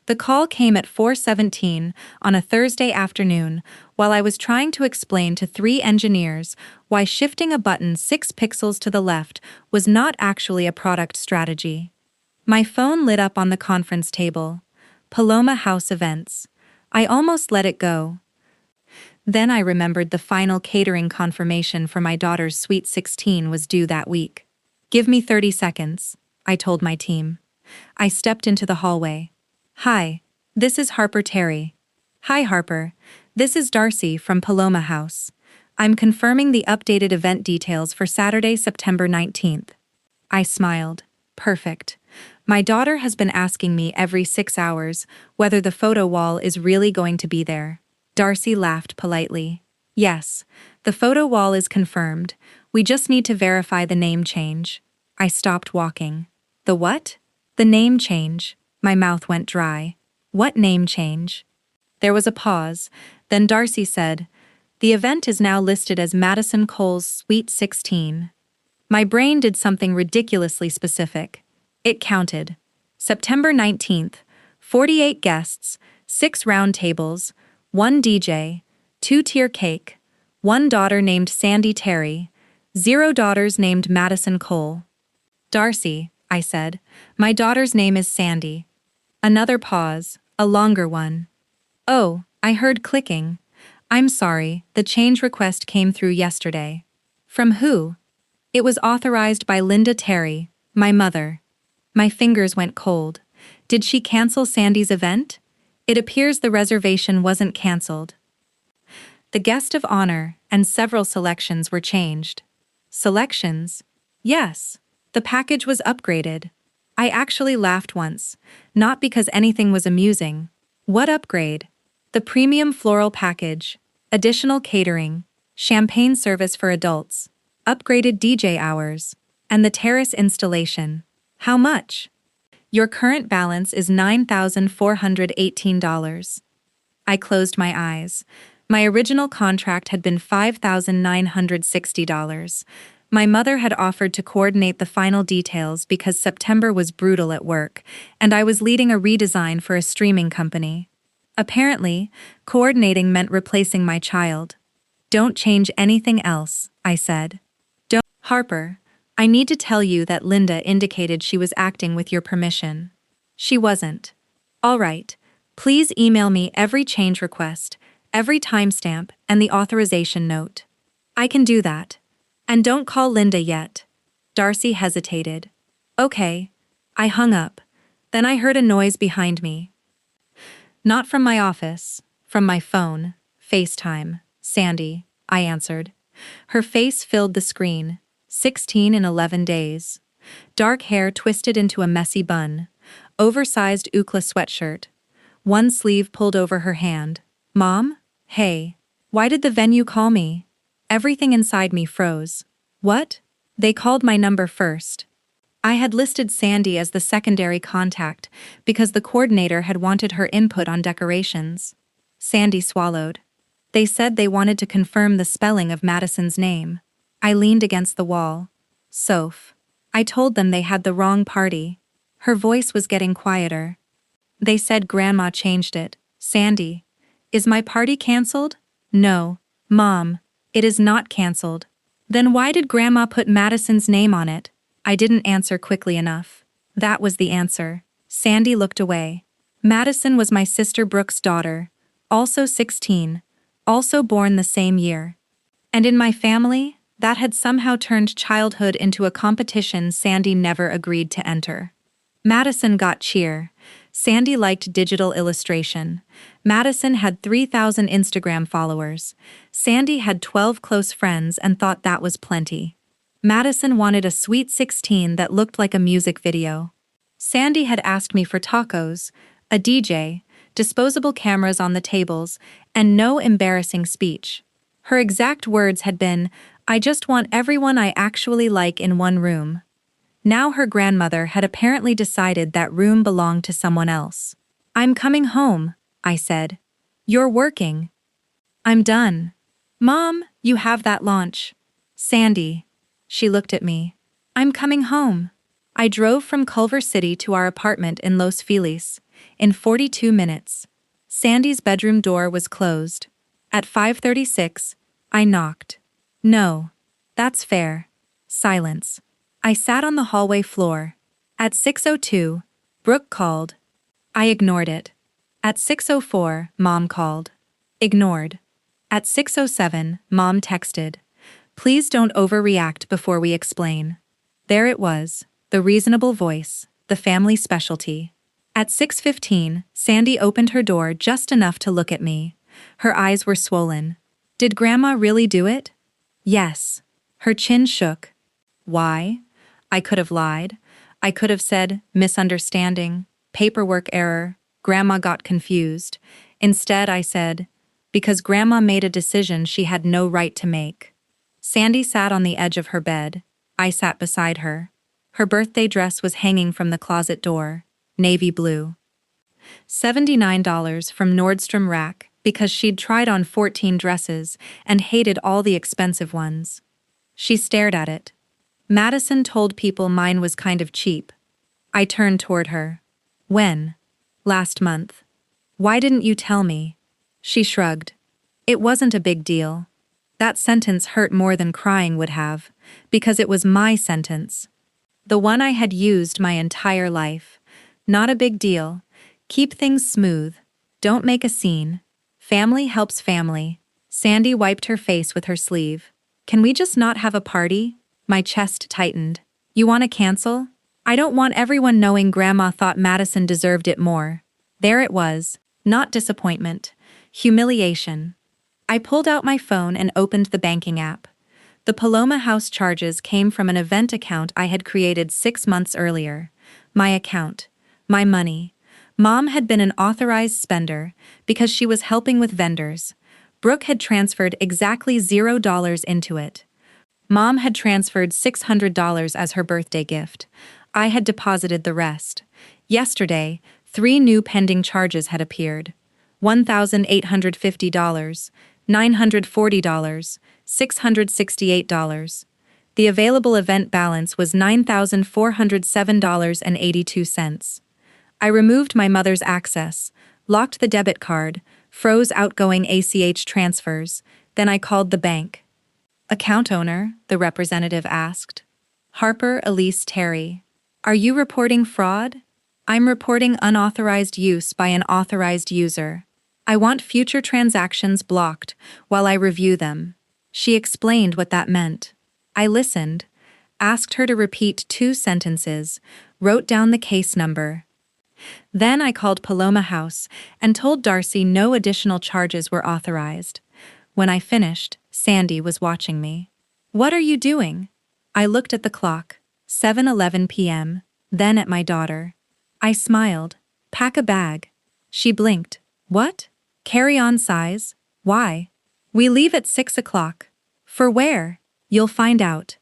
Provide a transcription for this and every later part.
The call came at 4:17 on a Thursday afternoon while I was trying to explain to 3 engineers why shifting a button 6 pixels to the left was not actually a product strategy. My phone lit up on the conference table. Paloma House Events. I almost let it go. Then I remembered the final catering confirmation for my daughter's Sweet 16 was due that week. "Give me 30 seconds, I told my team. I stepped into the hallway. "Hi, this is Harper Terry." "Hi Harper, this is Darcy from Paloma House. I'm confirming the updated event details for Saturday, September 19th. I smiled. Perfect. My daughter has been asking me every 6 hours whether the photo wall is really going to be there. Darcy laughed politely. "Yes, the photo wall is confirmed. We just need to verify the name change." I stopped walking. "The what?" "The name change." My mouth went dry. "What name change?" There was a pause, then Darcy said, "The event is now listed as Madison Cole's Sweet 16. My brain did something ridiculously specific. It counted. September 19th, 48 guests, 6 round tables, 1 DJ, 2-tier cake, 1 daughter named Sandy Terry, 0 daughters named Madison Cole. "Darcy," I said, "my daughter's name is Sandy." Another pause, a longer one. "Oh," I heard clicking. "I'm sorry, the change request came through yesterday." "From who?" "It was authorized by Linda Terry, my mother." My fingers went cold. Did she cancel Sandy's event? It appears the reservation wasn't canceled. The guest of honor and several selections were changed. Selections? Yes. The package was upgraded. I actually laughed once, not because anything was amusing. What upgrade? The premium floral package, additional catering, champagne service for adults, upgraded DJ hours, and the terrace installation. How much? Your current balance is $9,418. I closed my eyes. My original contract had been $5,960. My mother had offered to coordinate the final details because September was brutal at work, and I was leading a redesign for a streaming company. Apparently, coordinating meant replacing my child. "Don't change anything else," I said. "Don't." "Harper, I need to tell you that Linda indicated she was acting with your permission." "She wasn't." "All right. Please email me every change request, every timestamp, and the authorization note." "I can do that. And don't call Linda yet." Darcy hesitated. "Okay." I hung up. Then I heard a noise behind me. Not from my office, from my phone. FaceTime. "Sandy," I answered. Her face filled the screen. 16 in 11 days. Dark hair twisted into a messy bun. Oversized Ookla sweatshirt. One sleeve pulled over her hand. "Mom? Hey. Why did the venue call me?" Everything inside me froze. "What?" "They called my number first." I had listed Sandy as the secondary contact because the coordinator had wanted her input on decorations. Sandy swallowed. "They said they wanted to confirm the spelling of Madison's name." I leaned against the wall. "Soph. I told them they had the wrong party." Her voice was getting quieter. "They said Grandma changed it." "Sandy. Is my party canceled?" "No. Mom. It is not canceled." "Then why did Grandma put Madison's name on it?" I didn't answer quickly enough. That was the answer. Sandy looked away. "Madison was my sister Brooke's daughter, also 16, also born the same year. And in my family, that had somehow turned childhood into a competition Sandy never agreed to enter. Madison got cheer. Sandy liked digital illustration. Madison had 3,000 Instagram followers. Sandy had 12 close friends and thought that was plenty. Madison wanted a Sweet 16 that looked like a music video. Sandy had asked me for tacos, a DJ, disposable cameras on the tables, and no embarrassing speech. Her exact words had been, "I just want everyone I actually like in one room." Now her grandmother had apparently decided that room belonged to someone else. "I'm coming home," I said. "You're working." "I'm done." "Mom, you have that launch." "Sandy." She looked at me. "I'm coming home." I drove from Culver City to our apartment in Los Feliz. in 42 minutes. Sandy's bedroom door was closed. At 5:36, I knocked. No. That's fair. Silence. I sat on the hallway floor. At 6:02, Brooke called. I ignored it. At 6:04, Mom called. Ignored. At 6:07, Mom texted. Please don't overreact before we explain. There it was, the reasonable voice, the family specialty. At 6:15, Sandy opened her door just enough to look at me. Her eyes were swollen. Did Grandma really do it? Yes. Her chin shook. Why? I could have lied. I could have said, misunderstanding, paperwork error, Grandma got confused. Instead, I said, because Grandma made a decision she had no right to make. Sandy sat on the edge of her bed. I sat beside her. Her birthday dress was hanging from the closet door, navy blue. $79 from Nordstrom Rack because she'd tried on 14 dresses and hated all the expensive ones. She stared at it. Madison told people mine was kind of cheap. I turned toward her. When? Last month. Why didn't you tell me? She shrugged. It wasn't a big deal. That sentence hurt more than crying would have, because it was my sentence. The one I had used my entire life. Not a big deal. Keep things smooth. Don't make a scene. Family helps family. Sandy wiped her face with her sleeve. Can we just not have a party? My chest tightened. You want to cancel? I don't want everyone knowing Grandma thought Madison deserved it more. There it was. Not disappointment. Humiliation. I pulled out my phone and opened the banking app. The Paloma House charges came from an event account I had created 6 months earlier. My account. My money. Mom had been an authorized spender because she was helping with vendors. Brooke had transferred exactly $0 into it. Mom had transferred $600 as her birthday gift. I had deposited the rest. Yesterday, 3 new pending charges had appeared. $1,850, $940, $668. The available event balance was $9,407.82. I removed my mother's access, locked the debit card, froze outgoing ACH transfers, then I called the bank. Account owner, the representative asked. Harper Elise Terry. Are you reporting fraud? I'm reporting unauthorized use by an authorized user. I want future transactions blocked while I review them. She explained what that meant. I listened, asked her to repeat 2 sentences, wrote down the case number. Then I called Paloma House and told Darcy no additional charges were authorized. When I finished, Sandy was watching me. What are you doing? I looked at the clock, 7:11 p.m., then at my daughter. I smiled. Pack a bag. She blinked. What? Carry-on size? Why? We leave at 6 o'clock. For where? You'll find out.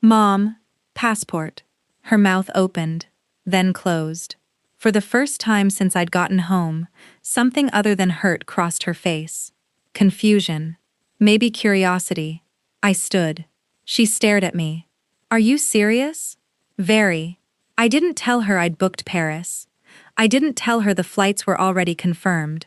Mom. Passport. Her mouth opened, then closed. For the first time since I'd gotten home, something other than hurt crossed her face. Confusion. Maybe curiosity. I stood. She stared at me. Are you serious? Very. I didn't tell her I'd booked Paris. I didn't tell her the flights were already confirmed.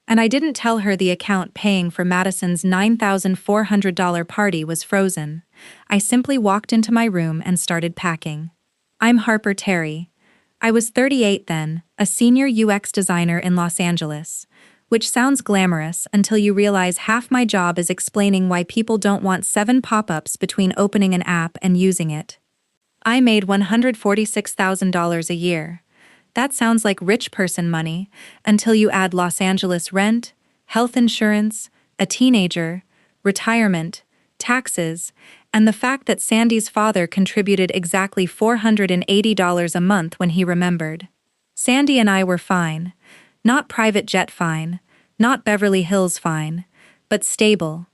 And I didn't tell her the account paying for Madison's $9,400 party was frozen. I simply walked into my room and started packing. I'm Harper Terry. I was 38 then, a senior UX designer in Los Angeles, which sounds glamorous until you realize half my job is explaining why people don't want 7 pop-ups between opening an app and using it. I made $146,000 a year. That sounds like rich person money until you add Los Angeles rent, health insurance, a teenager, retirement, taxes, and the fact that Sandy's father contributed exactly $480 a month when he remembered. Sandy and I were fine. Not private jet fine, not Beverly Hills fine, but stable.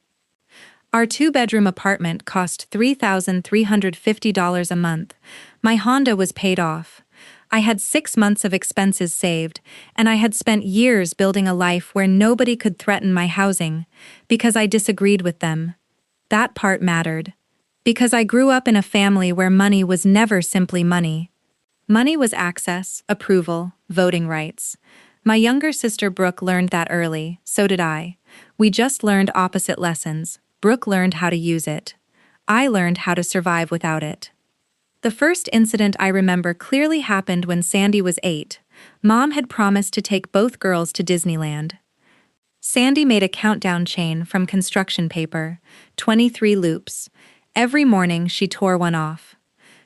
Our 2-bedroom apartment cost $3,350 a month. My Honda was paid off. I had 6 months of expenses saved, and I had spent years building a life where nobody could threaten my housing, because I disagreed with them. That part mattered. Because I grew up in a family where money was never simply money. Money was access, approval, voting rights. My younger sister Brooke learned that early, so did I. We just learned opposite lessons. Brooke learned how to use it. I learned how to survive without it. The first incident I remember clearly happened when Sandy was 8. Mom had promised to take both girls to Disneyland. Sandy made a countdown chain from construction paper, 23 loops. Every morning she tore one off.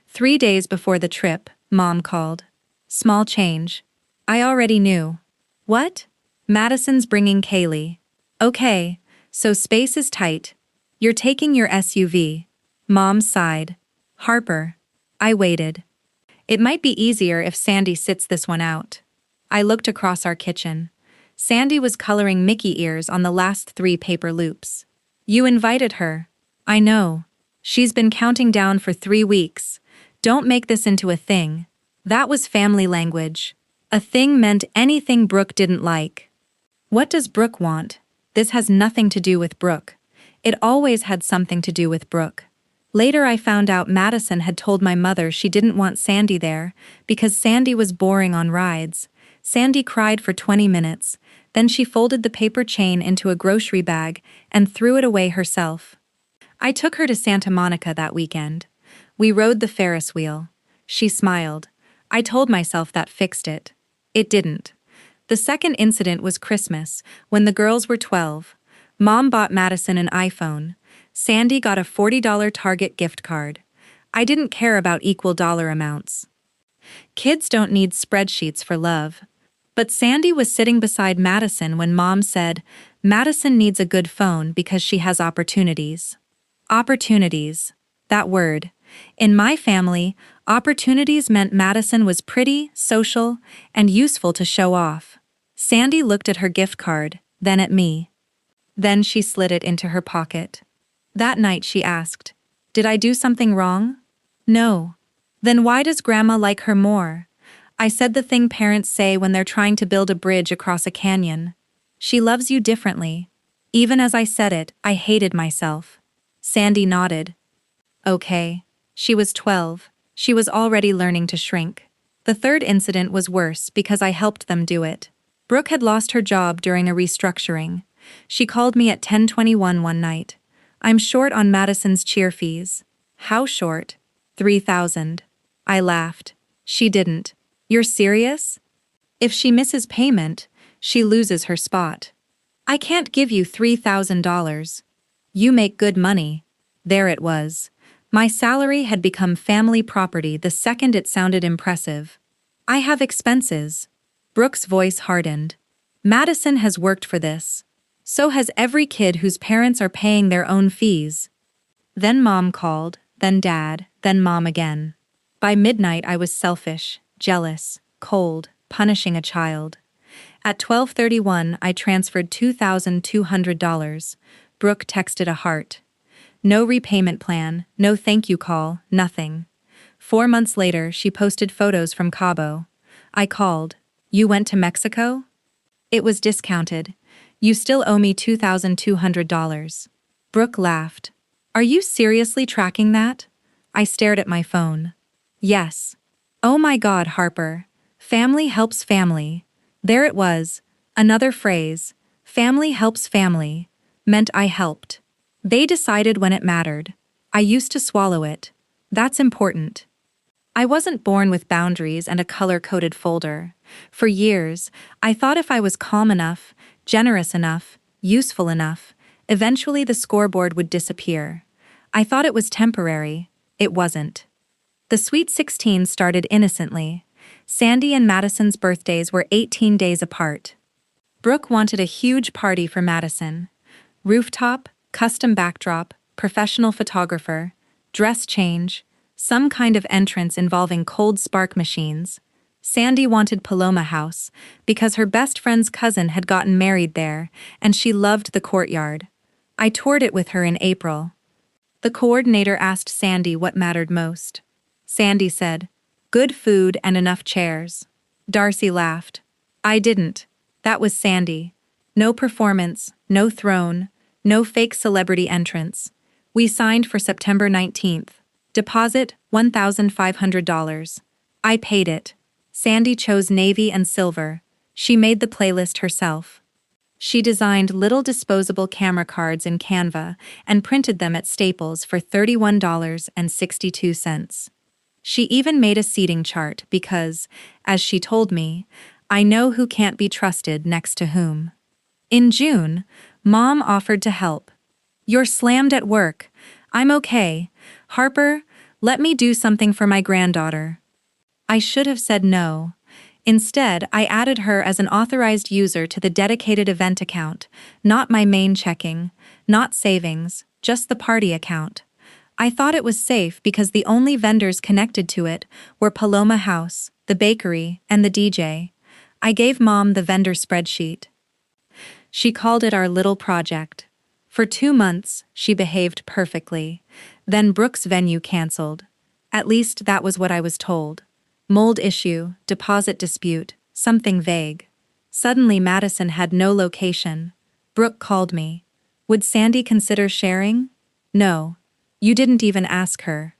3 days before the trip, Mom called. Small change. I already knew. What? Madison's bringing Kaylee. Okay, so space is tight. You're taking your SUV. Mom sighed. Harper. I waited. It might be easier if Sandy sits this one out. I looked across our kitchen. Sandy was coloring Mickey ears on the last 3 paper loops. You invited her. I know. She's been counting down for 3 weeks. Don't make this into a thing. That was family language. A thing meant anything Brooke didn't like. What does Brooke want? This has nothing to do with Brooke. It always had something to do with Brooke. Later I found out Madison had told my mother she didn't want Sandy there because Sandy was boring on rides. Sandy cried for 20 minutes, then she folded the paper chain into a grocery bag and threw it away herself. I took her to Santa Monica that weekend. We rode the Ferris wheel. She smiled. I told myself that fixed it. It didn't. The second incident was Christmas, when the girls were 12. Mom bought Madison an iPhone. Sandy got a $40 Target gift card. I didn't care about equal dollar amounts. Kids don't need spreadsheets for love. But Sandy was sitting beside Madison when Mom said, Madison needs a good phone because she has opportunities. Opportunities. That word. In my family, opportunities meant Madison was pretty, social, and useful to show off. Sandy looked at her gift card, then at me. Then she slid it into her pocket. That night she asked, Did I do something wrong? No. Then why does Grandma like her more? I said the thing parents say when they're trying to build a bridge across a canyon. She loves you differently. Even as I said it, I hated myself. Sandy nodded. Okay. She was 12. She was already learning to shrink. The third incident was worse because I helped them do it. Brooke had lost her job during a restructuring. She called me at 10:21 one night. I'm short on Madison's cheer fees. How short? $3,000. I laughed. She didn't. You're serious? If she misses payment, she loses her spot. I can't give you $3,000. You make good money. There it was. My salary had become family property the second it sounded impressive. I have expenses. Brooke's voice hardened. Madison has worked for this. So has every kid whose parents are paying their own fees. Then Mom called, then Dad, then Mom again. By midnight I was selfish, jealous, cold, punishing a child. At 12:31 I transferred $2,200. Brooke texted a heart. No repayment plan, no thank you call, nothing. 4 months later, she posted photos from Cabo. I called. You went to Mexico? It was discounted. You still owe me $2,200. Brooke laughed. Are you seriously tracking that? I stared at my phone. Yes. Oh my God, Harper. Family helps family. There it was. Another phrase. Family helps family. Meant I helped. They decided when it mattered. I used to swallow it. That's important. I wasn't born with boundaries and a color-coded folder. For years, I thought if I was calm enough, generous enough, useful enough, eventually the scoreboard would disappear. I thought it was temporary. It wasn't. The Sweet 16 started innocently. Sandy and Madison's birthdays were 18 days apart. Brooke wanted a huge party for Madison. Rooftop, custom backdrop, professional photographer, dress change, some kind of entrance involving cold spark machines. Sandy wanted Paloma House because her best friend's cousin had gotten married there and she loved the courtyard. I toured it with her in April. The coordinator asked Sandy what mattered most. Sandy said, good food and enough chairs. Darcy laughed. I didn't. That was Sandy. No performance, no throne, no fake celebrity entrance. We signed for September 19th. Deposit $1,500. I paid it. Sandy chose navy and silver. She made the playlist herself. She designed little disposable camera cards in Canva and printed them at Staples for $31.62. She even made a seating chart because, as she told me, I know who can't be trusted next to whom. In June, Mom offered to help. You're slammed at work. I'm okay. Harper, let me do something for my granddaughter. I should have said no. Instead, I added her as an authorized user to the dedicated event account, not my main checking, not savings, just the party account. I thought it was safe because the only vendors connected to it were Paloma House, the bakery, and the DJ. I gave Mom the vendor spreadsheet. She called it our little project. For 2 months, she behaved perfectly. Then Brooke's venue canceled. At least that was what I was told. Mold issue, deposit dispute, something vague. Suddenly Madison had no location. Brooke called me. Would Sandy consider sharing? No. You didn't even ask her.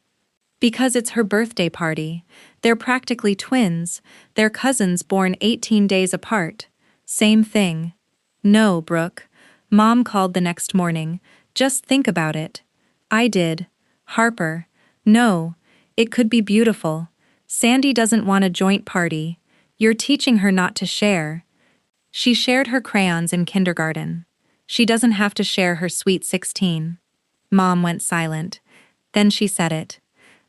Because it's her birthday party. They're practically twins, they're cousins born 18 days apart. Same thing. No, Brooke. Mom called the next morning. Just think about it. I did. Harper. No. It could be beautiful. Sandy doesn't want a joint party. You're teaching her not to share. She shared her crayons in kindergarten. She doesn't have to share her sweet 16. Mom went silent. Then she said it.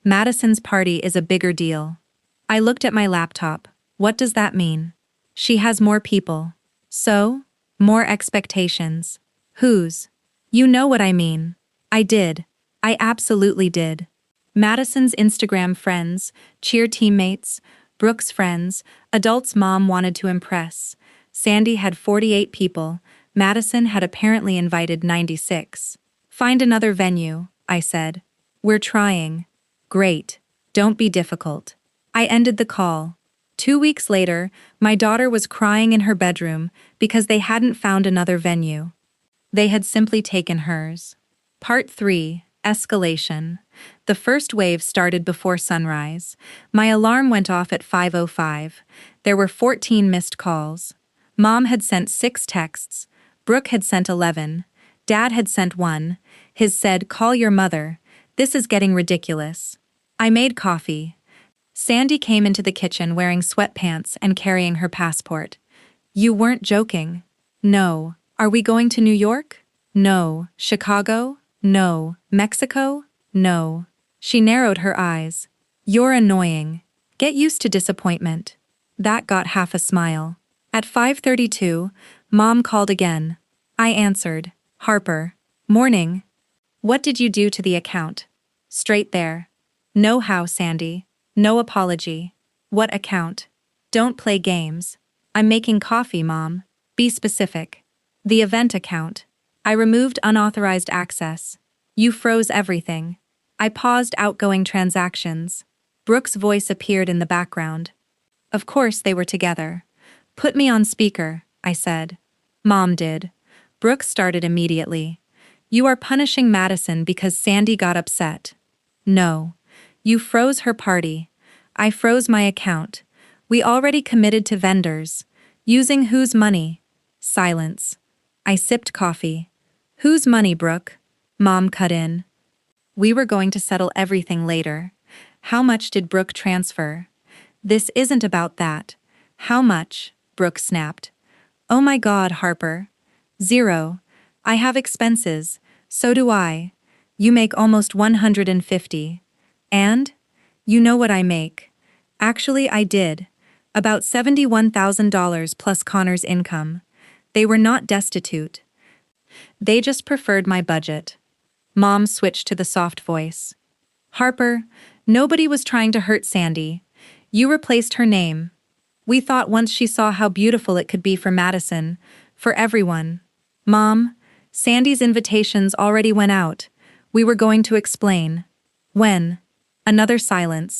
Madison's party is a bigger deal. I looked at my laptop. What does that mean? She has more people. So? More expectations. Whose? You know what I mean. I did. I absolutely did. Madison's Instagram friends, cheer teammates, Brooke's friends, adults Mom wanted to impress. Sandy had 48 people. Madison had apparently invited 96. Find another venue, I said. We're trying. Great. Don't be difficult. I ended the call. 2 weeks later, my daughter was crying in her bedroom because they hadn't found another venue. They had simply taken hers. Part 3. Escalation. The first wave started before sunrise. My alarm went off at 5:05. There were 14 missed calls. Mom had sent 6 texts. Brooke had sent 11. Dad had sent 1. His said, "Call your mother. This is getting ridiculous." I made coffee. Sandy came into the kitchen wearing sweatpants and carrying her passport. You weren't joking. No. Are we going to New York? No. Chicago? No. Mexico? No. She narrowed her eyes. You're annoying. Get used to disappointment. That got half a smile. At 5:32, Mom called again. I answered. Harper. Morning. What did you do to the account? Straight there. No how, Sandy. No apology. What account? Don't play games. I'm making coffee, Mom. Be specific. The event account. I removed unauthorized access. You froze everything. I paused outgoing transactions. Brooke's voice appeared in the background. Of course they were together. Put me on speaker, I said. Mom did. Brooke started immediately. You are punishing Madison because Sandy got upset. No. You froze her party. I froze my account. We already committed to vendors. Using whose money? Silence. I sipped coffee. Whose money, Brooke? Mom cut in. We were going to settle everything later. How much did Brooke transfer? This isn't about that. How much? Brooke snapped. Oh my God, Harper. 0. I have expenses. So do I. You make almost 150. And? You know what I make. Actually, I did. About $71,000 plus Connor's income. They were not destitute. They just preferred my budget. Mom switched to the soft voice. Harper, nobody was trying to hurt Sandy. You replaced her name. We thought once she saw how beautiful it could be for Madison, for everyone. Mom, Sandy's invitations already went out. We were going to explain. When? Another silence.